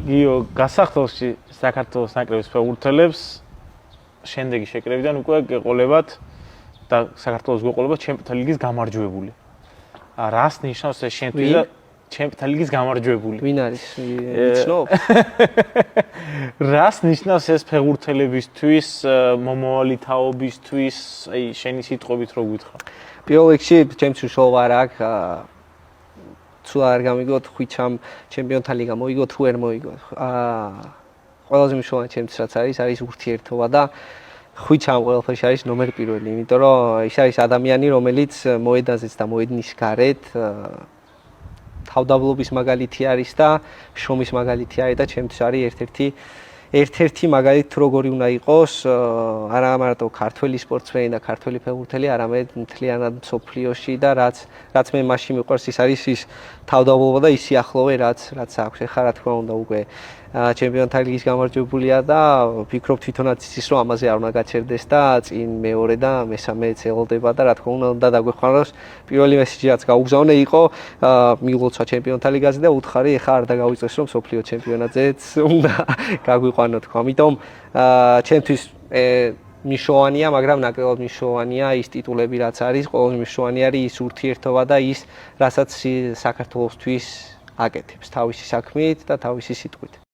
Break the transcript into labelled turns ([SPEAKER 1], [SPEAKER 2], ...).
[SPEAKER 1] გიო გასახდელში საქართველოს ნაკრების ფეხბურთელებს შემდეგი შეკრებიდან უკვე გეყოლებათ და საქართველოს გეყოლებათ ჩემპიონთა ლიგის გამარჯვებული. რას ნიშნავს ეს შენთვის და ჩემპიონთა ლიგის გამარჯვებული?
[SPEAKER 2] ვინ არის? იცნობ?
[SPEAKER 1] რას ნიშნავს ეს ფეხბურთელებისთვის, მომავალი თაობისთვის, აი შენი სიტყვებით რო გითხრა?
[SPEAKER 2] პირველ რიგში ჩემს უშუალო არ აქვს თუ არ გამიგოთ ხვიჩამ ჩემპიონთა ლიგა მოიგო თუ ვერ მოიგო. ყველაზე მნიშვნელოვანი ჩემთვის არის ურთიერთობა და ხვიჩამ ყველაფერში არის ნომერ პირველი, იმიტომ რომ ის არის ადამიანი, რომელიც მოედანზეც და მოედნის გარეთ თავდაბლობის მაგალითი არის და შრომის მაგალითი არის და ჩემთვის არის ერთ-ერთი მაგალითი როგორი უნდა იყოს არა მარტო ქართველი სპორტსმენი და ქართველი ფეხბურთელი, არამედ მთლიანად მსოფლიოში და რაც მე მასში მიყვარს ის არის ის თავდაბლობა და ის სიახლოვე რაც აქვს. ეხლა რა თქმა უნდა უკვე ჩემპიონთა ლიგის გამარჯვებულია და ვფიქრობ თვითონაც ის რომ ამაზე არ უნდა გაჩერდეს და წინ მეორე და მესამეც ელოდება და რა თქმა უნდა დაგვეხმაროს პირველი მესიჯი რაც გაუგზავნე იყო მილოცვა ჩემპიონთა ლიგაზე და უთხარი ეხლა არ დაგავიწყოს რომ სოფლიო ჩემპიონატზეც უნდა გაგვიყვანო თქვა. ამიტომ ჩემთვის მნიშვნელოვანია, მაგრამ ნაკლებად მნიშვნელოვანია ის ტიტულები რაც არის, ყველაზე მნიშვნელოვანი არის ის ურთიერთობა და ის რასაც საქართველოსთვის აკეთებს თავისი საქმით და თავისი სიტყვით.